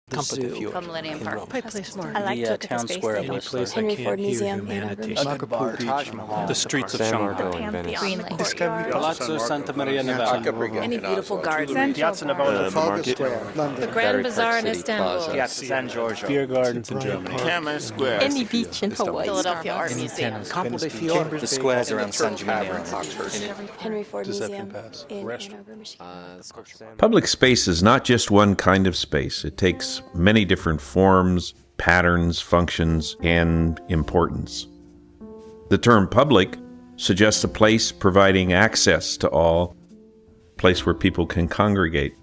the zoo From Millennium in Park. Rome. Pike Place Market. I like to The look at the town space square station. looks Place like I Henry can't Ford hear Museum, humanity. Machu Taj Mahal. The streets of San Shanghai. Marco in Venice. Greenland. Courtyard. Palazzo Santa Maria Novella. Any beautiful gardens. Piazza Navona. The market. The Grand Battery Park Bazaar in City Istanbul. Plaza. Piazza San Giorgio. Beer gardens in Bryant Germany. Park. Hammer Square. Any beach in Hawaii. Philadelphia Art Museum. Campo de Fiore. The squares around San Gimignano. Henry Ford Deception Museum Pass. in Ann Arbor, Michigan. Public space is not just one kind of space. It takes many different forms, patterns, functions, and importance. The term public suggests a place providing access to all, a place where people can congregate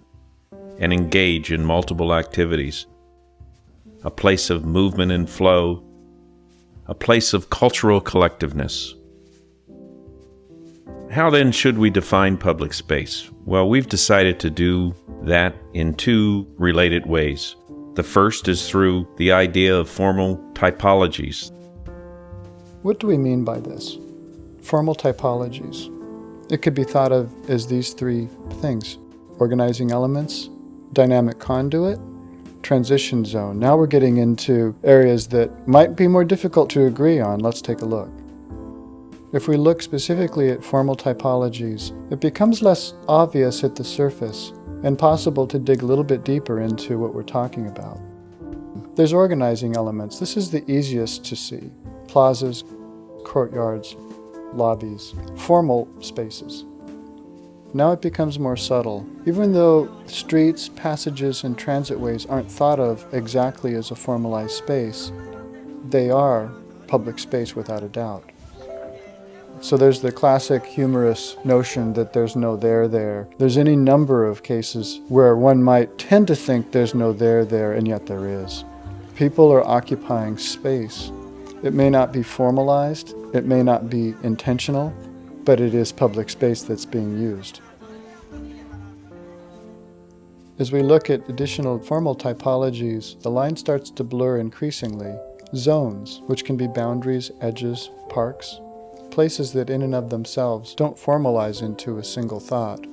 and engage in multiple activities, a place of movement and flow, a place of cultural collectiveness. How then should we define public space? Well, we've decided to do that in two related ways. The first is through the idea of formal typologies. What do we mean by this? Formal typologies. It could be thought of as these three things: organizing elements, dynamic conduit, transition zone. Now we're getting into areas that might be more difficult to agree on. Let's take a look. If we look specifically at formal typologies, it becomes less obvious at the surface and possible to dig a little bit deeper into what we're talking about. There's organizing elements. This is the easiest to see. Plazas, courtyards, lobbies, formal spaces. Now it becomes more subtle. Even though streets, passages, and transitways aren't thought of exactly as a formalized space, they are public space without a doubt. So there's the classic humorous notion that there's no there there. There's any number of cases where one might tend to think there's no there there, and yet there is. People are occupying space. It may not be formalized, it may not be intentional, but it is public space that's being used. As we look at additional formal typologies, the line starts to blur increasingly. Zones, which can be boundaries, edges, parks, places that in and of themselves don't formalize into a single thought.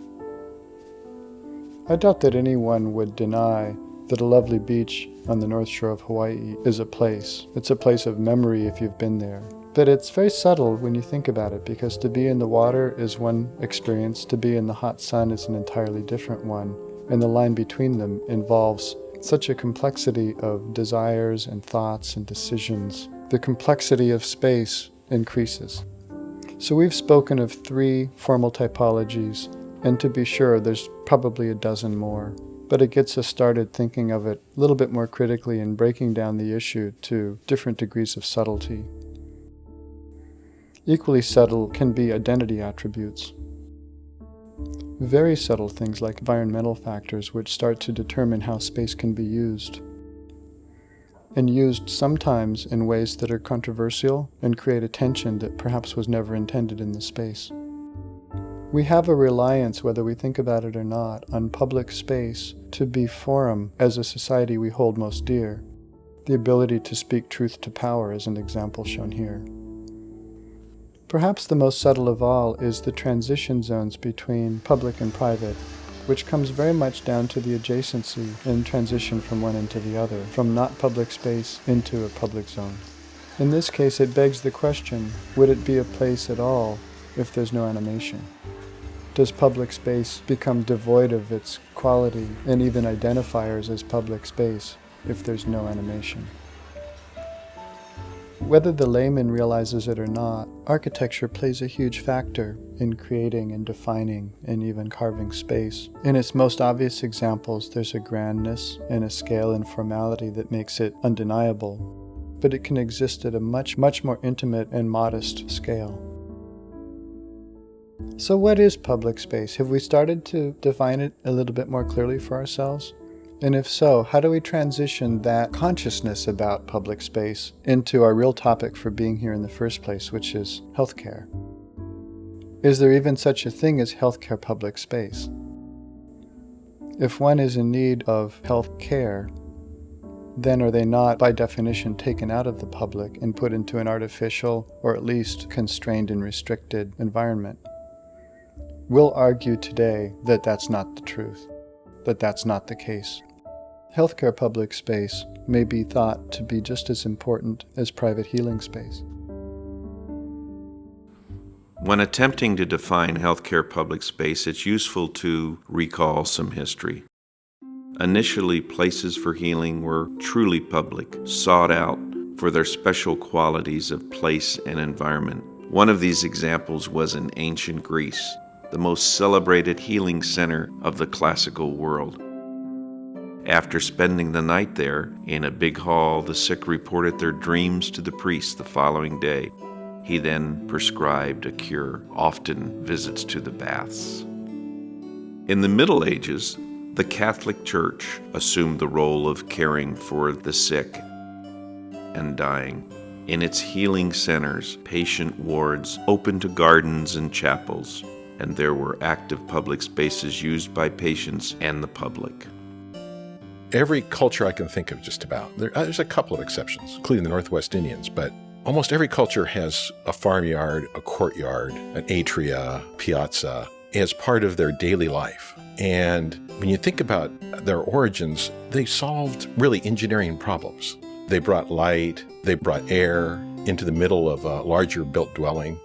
I doubt that anyone would deny that a lovely beach on the north shore of Hawaii is a place. It's a place of memory if you've been there. But it's very subtle when you think about it, because to be in the water is one experience, to be in the hot sun is an entirely different one, and the line between them involves such a complexity of desires and thoughts and decisions. The complexity of space increases. So we've spoken of three formal typologies, and to be sure, there's probably a dozen more. But it gets us started thinking of it a little bit more critically and breaking down the issue to different degrees of subtlety. Equally subtle can be identity attributes. Very subtle things like environmental factors, which start to determine how space can be used. And used sometimes in ways that are controversial and create a tension that perhaps was never intended in the space. We have a reliance, whether we think about it or not, on public space to be forum as a society we hold most dear. The ability to speak truth to power is an example shown here. Perhaps the most subtle of all is the transition zones between public and private, which comes very much down to the adjacency and transition from one into the other, from not public space into a public zone. In this case, it begs the question, would it be a place at all if there's no animation? Does public space become devoid of its quality and even identifiers as public space if there's no animation? Whether the layman realizes it or not, architecture plays a huge factor in creating and defining and even carving space. In its most obvious examples, there's a grandness and a scale and formality that makes it undeniable, but it can exist at a much more intimate and modest scale. So what is public space? Have we started to define it a little bit more clearly for ourselves? And if so, how do we transition that consciousness about public space into our real topic for being here in the first place, which is healthcare? Is there even such a thing as healthcare public space? If one is in need of health care, then are they not, by definition, taken out of the public and put into an artificial, or at least constrained and restricted environment? We'll argue today that that's not the truth, that that's not the case. healthcare public space may be thought to be just as important as private healing space. When attempting to define healthcare public space, it's useful to recall some history. Initially, places for healing were truly public, sought out for their special qualities of place and environment. One of these examples was in ancient Greece, the most celebrated healing center of the classical world. After spending the night there, in a big hall, the sick reported their dreams to the priest the following day. He then prescribed a cure, often visits to the baths. In the Middle Ages, the Catholic Church assumed the role of caring for the sick and dying. In its healing centers, patient wards open to gardens and chapels, and there were active public spaces used by patients and the public. Every culture I can think of just about, there's a couple of exceptions, including the Northwest Indians, but almost every culture has a farmyard, a courtyard, an atria, piazza, as part of their daily life. And when you think about their origins, they solved really engineering problems. They brought light, they brought air into the middle of a larger built dwelling,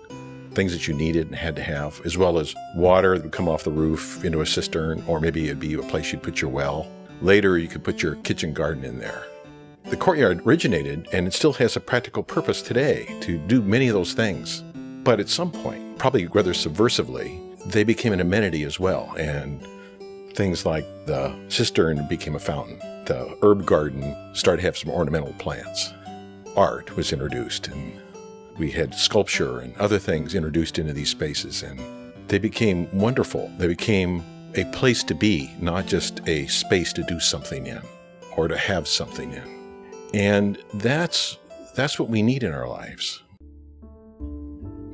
things that you needed and had to have, as well as water that would come off the roof into a cistern, or maybe it'd be a place you'd put your well. Later, you could put your kitchen garden in there. The courtyard originated, and it still has a practical purpose today to do many of those things. But at some point, probably rather subversively, they became an amenity as well, and things like the cistern became a fountain. The herb garden started to have some ornamental plants. Art was introduced, and we had sculpture and other things introduced into these spaces, and they became wonderful. They became a place to be, not just a space to do something in or to have something in. And that's what we need in our lives.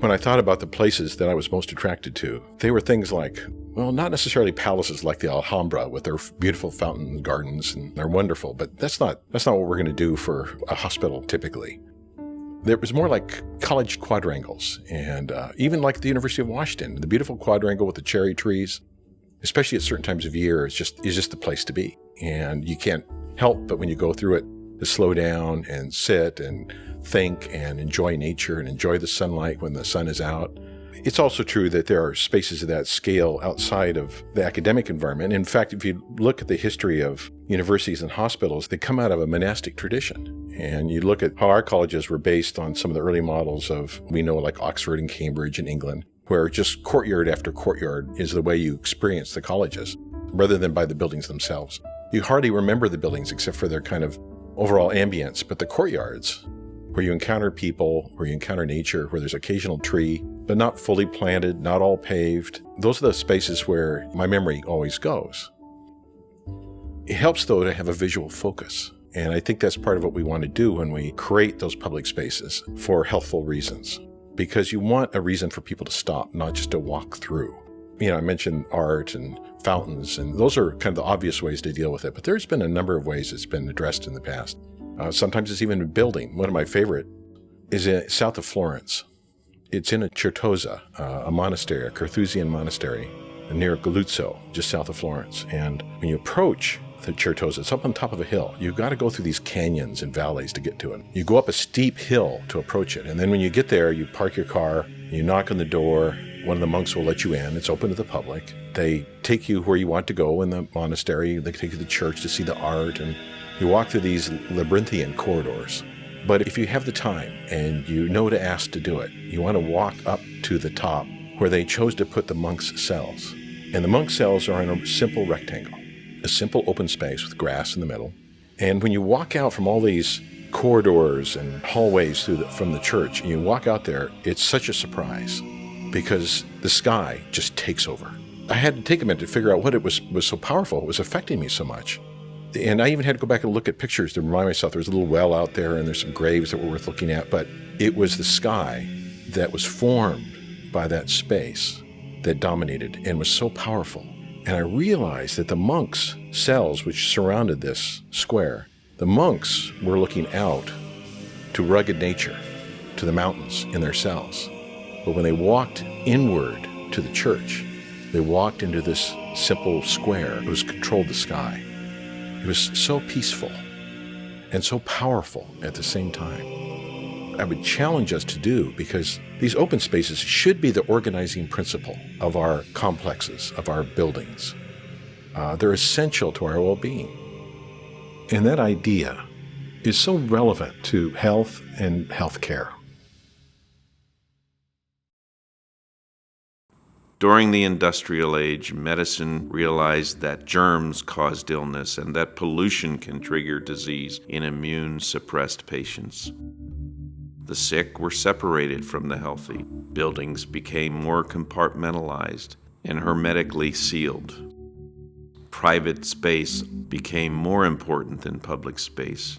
When I thought about the places that I was most attracted to, they were things like, well, not necessarily palaces like the Alhambra with their beautiful fountain gardens, and they're wonderful, but that's not what we're going to do for a hospital typically. There was more like college quadrangles, and even like the University of Washington, the beautiful quadrangle with the cherry trees, especially at certain times of year, is just the place to be. And you can't help but when you go through it to slow down and sit and think and enjoy nature and enjoy the sunlight when the sun is out. It's also true that there are spaces of that scale outside of the academic environment. In fact, if you look at the history of universities and hospitals, they come out of a monastic tradition. And you look at how our colleges were based on some of the early models of, we know, like Oxford and Cambridge in England, where just courtyard after courtyard is the way you experience the colleges, rather than by the buildings themselves. You hardly remember the buildings except for their kind of overall ambience, but the courtyards, where you encounter people, where you encounter nature, where there's occasional tree, but not fully planted, not all paved, those are the spaces where my memory always goes. It helps, though, to have a visual focus. And I think that's part of what we want to do when we create those public spaces for healthful reasons, because you want a reason for people to stop, not just to walk through. I mentioned art and fountains, and those are kind of the obvious ways to deal with it, but there's been a number of ways it's been addressed in the past. Sometimes it's even a building. One of my favorite is south of Florence. It's in a Certosa, a monastery, a Carthusian monastery near Galuzzo, just south of Florence. And when you approach the Certosa, it's up on top of a hill. You've got to go through these canyons and valleys to get to it. You go up a steep hill to approach it. And then when you get there, you park your car, you knock on the door. One of the monks will let you in. It's open to the public. They take you where you want to go in the monastery. They take you to the church to see the art. And you walk through these labyrinthian corridors. But if you have the time and you know to ask to do it, you want to walk up to the top where they chose to put the monks' cells. And the monks' cells are in a simple rectangle, a simple open space with grass in the middle. And when you walk out from all these corridors and hallways from the church, and you walk out there, it's such a surprise because the sky just takes over. I had to take a minute to figure out what it was so powerful. It was affecting me so much. And I even had to go back and look at pictures to remind myself there was a little well out there and there's some graves that were worth looking at. But it was the sky that was formed by that space that dominated and was so powerful. And I realized that the monks' cells, which surrounded this square, the monks were looking out to rugged nature, to the mountains in their cells. But when they walked inward to the church, they walked into this simple square that was controlled the sky. It was so peaceful and so powerful at the same time. I would challenge us to do, because these open spaces should be the organizing principle of our complexes, of our buildings. They're essential to our well-being. And that idea is so relevant to health and healthcare. During the industrial age, medicine realized that germs caused illness and that pollution can trigger disease in immune-suppressed patients. The sick were separated from the healthy. Buildings became more compartmentalized and hermetically sealed. Private space became more important than public space.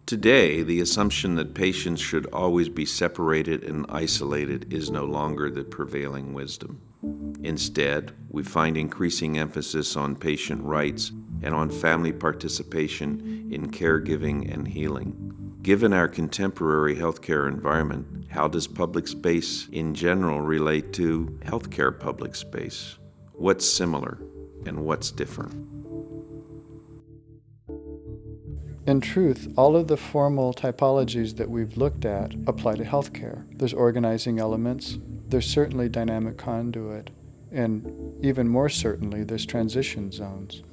Today, the assumption that patients should always be separated and isolated is no longer the prevailing wisdom. Instead, we find increasing emphasis on patient rights and on family participation in caregiving and healing. Given our contemporary healthcare environment, how does public space in general relate to healthcare public space? What's similar and what's different? In truth, all of the formal typologies that we've looked at apply to healthcare. There's organizing elements, there's certainly dynamic conduit, and even more certainly, there's transition zones.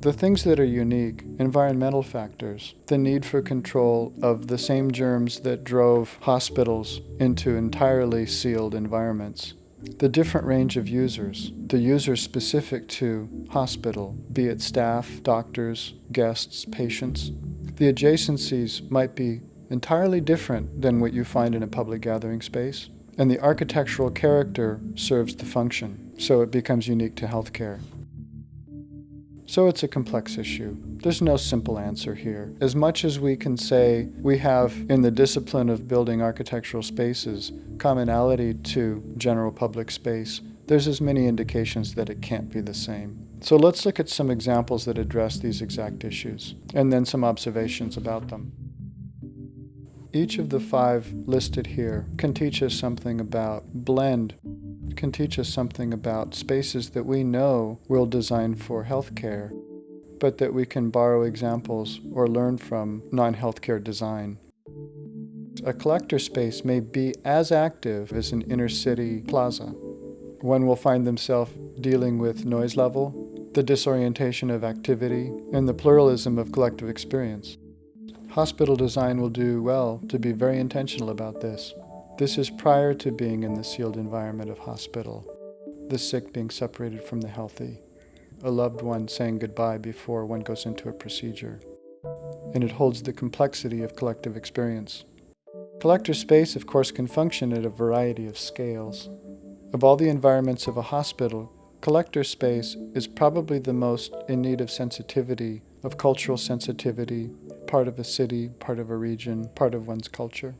The things that are unique, environmental factors, the need for control of the same germs that drove hospitals into entirely sealed environments, the different range of users, the users specific to hospital, be it staff, doctors, guests, patients. The adjacencies might be entirely different than what you find in a public gathering space, and the architectural character serves the function, so it becomes unique to healthcare. So it's a complex issue. There's no simple answer here. As much as we can say we have, in the discipline of building architectural spaces, commonality to general public space, there's as many indications that it can't be the same. So let's look at some examples that address these exact issues, and then some observations about them. Each of the 5 listed here can teach us something about blend, can teach us something about spaces that we know we'll design for healthcare, but that we can borrow examples or learn from non-healthcare design. A collector space may be as active as an inner-city plaza. One will find themselves dealing with noise level, the disorientation of activity, and the pluralism of collective experience. Hospital design will do well to be very intentional about this. This is prior to being in the sealed environment of hospital, the sick being separated from the healthy, a loved one saying goodbye before one goes into a procedure. And it holds the complexity of collective experience. Collector space, of course, can function at a variety of scales. Of all the environments of a hospital, collector space is probably the most in need of sensitivity, of cultural sensitivity, part of a city, part of a region, part of one's culture.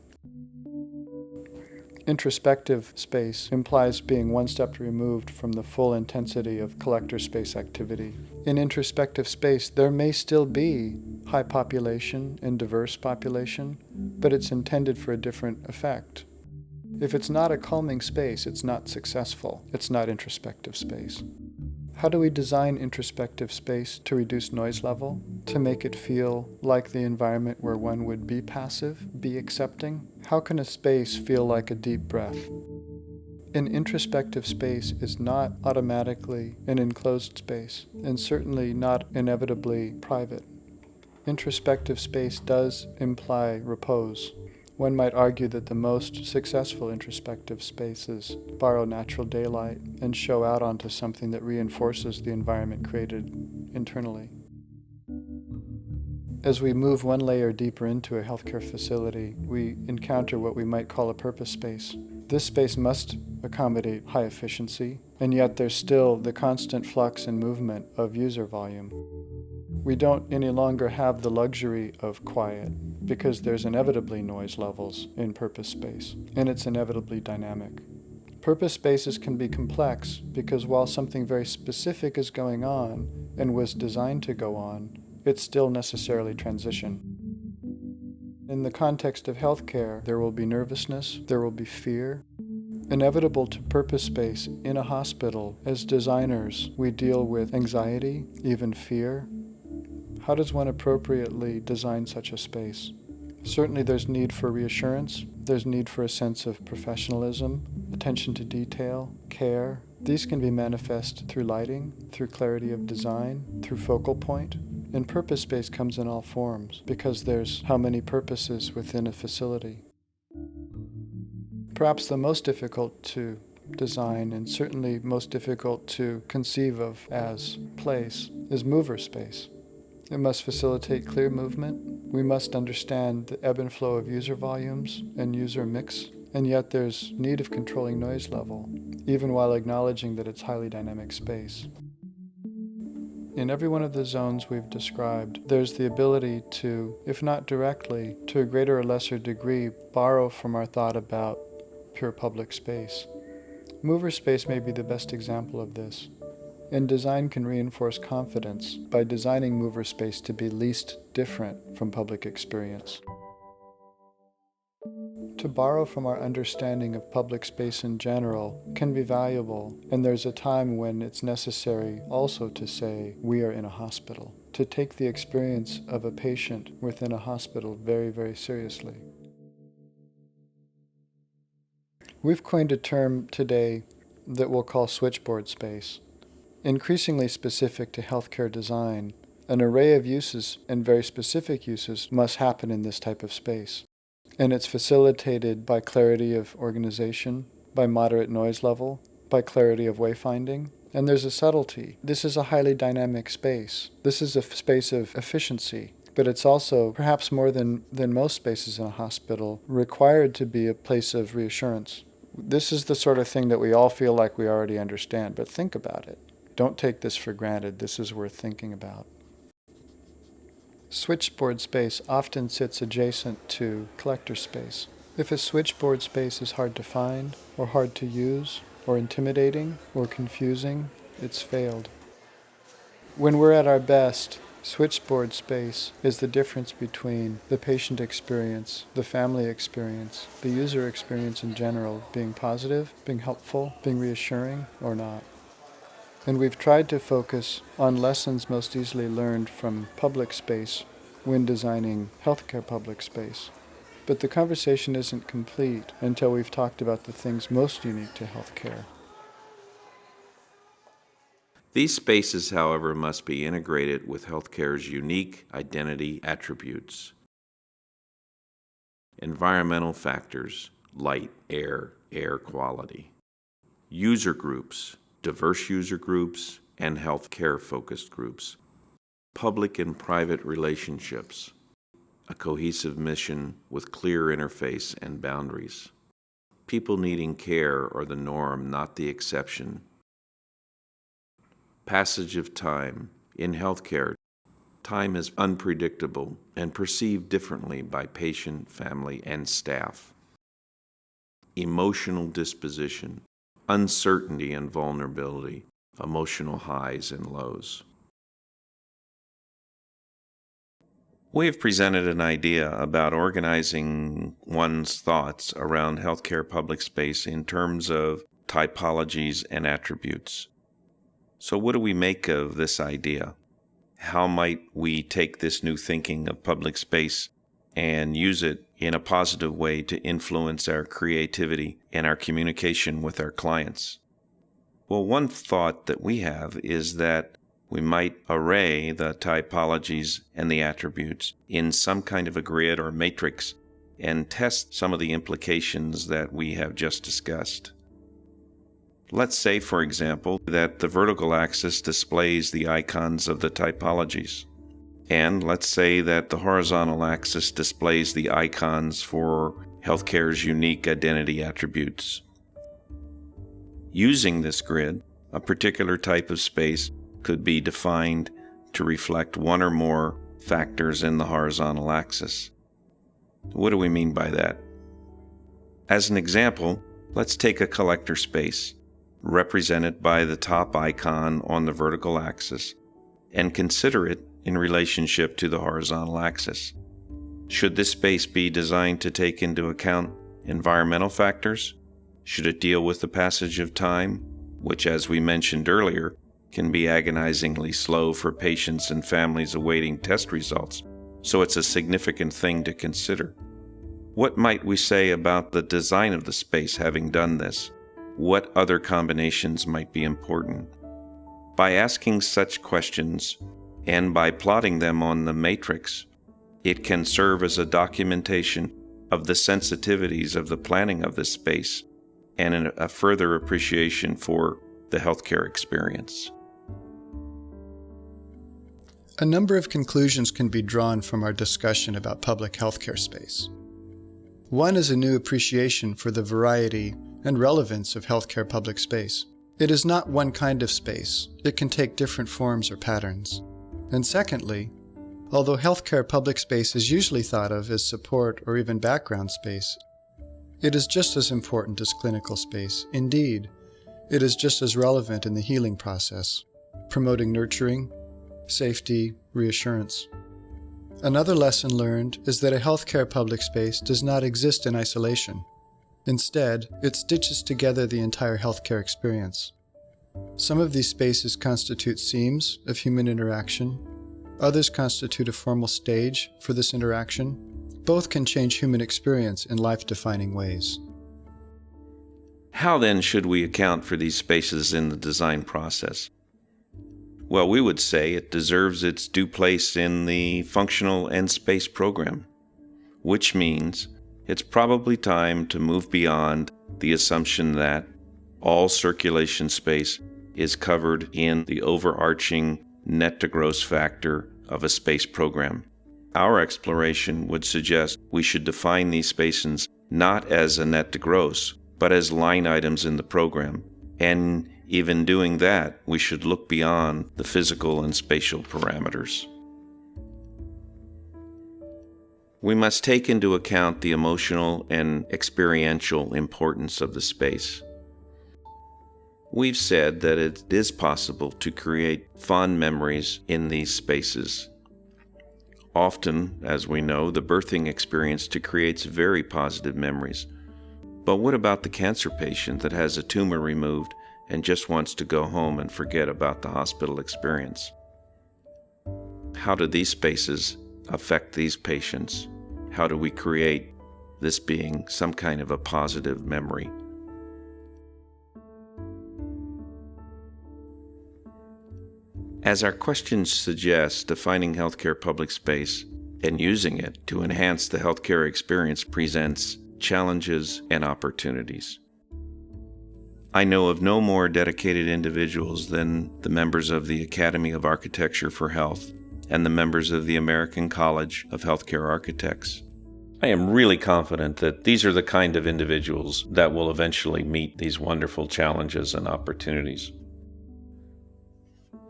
Introspective space implies being one step removed from the full intensity of collector space activity. In introspective space, there may still be high population and diverse population, but it's intended for a different effect. If it's not a calming space, it's not successful. It's not introspective space. How do we design introspective space to reduce noise level, to make it feel like the environment where one would be passive, be accepting? How can a space feel like a deep breath? An introspective space is not automatically an enclosed space, and certainly not inevitably private. Introspective space does imply repose. One might argue that the most successful introspective spaces borrow natural daylight and show out onto something that reinforces the environment created internally. As we move one layer deeper into a healthcare facility, we encounter what we might call a purpose space. This space must accommodate high efficiency, and yet there's still the constant flux and movement of user volume. We don't any longer have the luxury of quiet, because there's inevitably noise levels in purpose space, and it's inevitably dynamic. Purpose spaces can be complex because while something very specific is going on and was designed to go on, it's still necessarily transition. In the context of healthcare, there will be nervousness, there will be fear, Inevitable to purpose space in a hospital, as designers, we deal with anxiety, even fear. How does one appropriately design such a space? Certainly there's need for reassurance, there's need for a sense of professionalism, attention to detail, care. These can be manifest through lighting, through clarity of design, through focal point. And purpose space comes in all forms, because there's how many purposes within a facility. Perhaps the most difficult to design, and certainly most difficult to conceive of as place, is mover space. It must facilitate clear movement. We must understand the ebb and flow of user volumes and user mix, and yet there's need of controlling noise level, even while acknowledging that it's highly dynamic space. In every one of the zones we've described, there's the ability to, if not directly, to a greater or lesser degree, borrow from our thought about pure public space. Mover space may be the best example of this. And design can reinforce confidence by designing mover space to be least different from public experience. To borrow from our understanding of public space in general can be valuable, and there's a time when it's necessary also to say, we are in a hospital, to take the experience of a patient within a hospital very, very seriously. We've coined a term today that we'll call switchboard space. Increasingly specific to healthcare design, an array of uses and very specific uses must happen in this type of space. And it's facilitated by clarity of organization, by moderate noise level, by clarity of wayfinding. And there's a subtlety. This is a highly dynamic space. This is a space of efficiency. But it's also, perhaps more than most spaces in a hospital, required to be a place of reassurance. This is the sort of thing that we all feel like we already understand, but think about it. Don't take this for granted. This is worth thinking about. Switchboard space often sits adjacent to collector space. If a switchboard space is hard to find, or hard to use, or intimidating, or confusing, it's failed. When we're at our best, switchboard space is the difference between the patient experience, the family experience, the user experience in general being positive, being helpful, being reassuring, or not. And we've tried to focus on lessons most easily learned from public space when designing healthcare public space. But the conversation isn't complete until we've talked about the things most unique to healthcare. These spaces, however, must be integrated with healthcare's unique identity attributes. Environmental factors, light, air quality. User groups, diverse user groups, and healthcare-focused groups. Public and private relationships. A cohesive mission with clear interface and boundaries. People needing care are the norm, not the exception. Passage of time. In healthcare, time is unpredictable and perceived differently by patient, family, and staff. Emotional disposition. Uncertainty and vulnerability, emotional highs and lows. We have presented an idea about organizing one's thoughts around healthcare public space in terms of typologies and attributes. So what do we make of this idea? How might we take this new thinking of public space and use it in a positive way to influence our creativity and our communication with our clients? Well, one thought that we have is that we might array the typologies and the attributes in some kind of a grid or matrix and test some of the implications that we have just discussed. Let's say, for example, that the vertical axis displays the icons of the typologies. And let's say that the horizontal axis displays the icons for healthcare's unique identity attributes. Using this grid, a particular type of space could be defined to reflect one or more factors in the horizontal axis. What do we mean by that? As an example, let's take a collector space, represented by the top icon on the vertical axis, and consider it in relationship to the horizontal axis. Should this space be designed to take into account environmental factors? Should it deal with the passage of time, which, as we mentioned earlier, can be agonizingly slow for patients and families awaiting test results, so it's a significant thing to consider? What might we say about the design of the space having done this? What other combinations might be important? By asking such questions, and by plotting them on the matrix, it can serve as a documentation of the sensitivities of the planning of this space and a further appreciation for the healthcare experience. A number of conclusions can be drawn from our discussion about public healthcare space. One is a new appreciation for the variety and relevance of healthcare public space. It is not one kind of space. It can take different forms or patterns. And secondly, although healthcare public space is usually thought of as support or even background space, it is just as important as clinical space. Indeed, it is just as relevant in the healing process, promoting nurturing, safety, reassurance. Another lesson learned is that a healthcare public space does not exist in isolation. Instead, it stitches together the entire healthcare experience. Some of these spaces constitute seams of human interaction. Others constitute a formal stage for this interaction. Both can change human experience in life-defining ways. How then should we account for these spaces in the design process? Well, we would say it deserves its due place in the functional end space program, which means it's probably time to move beyond the assumption that all circulation space is covered in the overarching net to gross factor of a space program. Our exploration would suggest we should define these spaces not as a net to gross, but as line items in the program. And even doing that, we should look beyond the physical and spatial parameters. We must take into account the emotional and experiential importance of the space. We've said that it is possible to create fond memories in these spaces. Often, as we know, the birthing experience creates very positive memories. But what about the cancer patient that has a tumor removed and just wants to go home and forget about the hospital experience? How do these spaces affect these patients? How do we create this being some kind of a positive memory? As our questions suggest, defining healthcare public space and using it to enhance the healthcare experience presents challenges and opportunities. I know of no more dedicated individuals than the members of the Academy of Architecture for Health and the members of the American College of Healthcare Architects. I am really confident that these are the kind of individuals that will eventually meet these wonderful challenges and opportunities.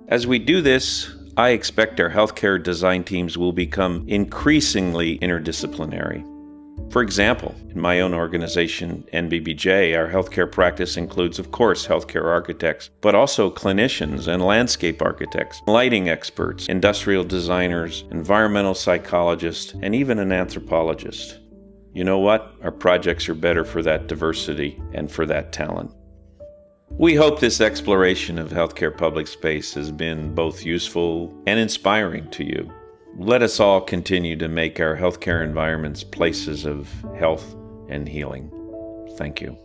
As we do this, I expect our healthcare design teams will become increasingly interdisciplinary. For example, in my own organization, NBBJ, our healthcare practice includes, of course, healthcare architects, but also clinicians and landscape architects, lighting experts, industrial designers, environmental psychologists, and even an anthropologist. You know what? Our projects are better for that diversity and for that talent. We hope this exploration of healthcare public space has been both useful and inspiring to you. Let us all continue to make our healthcare environments places of health and healing. Thank you.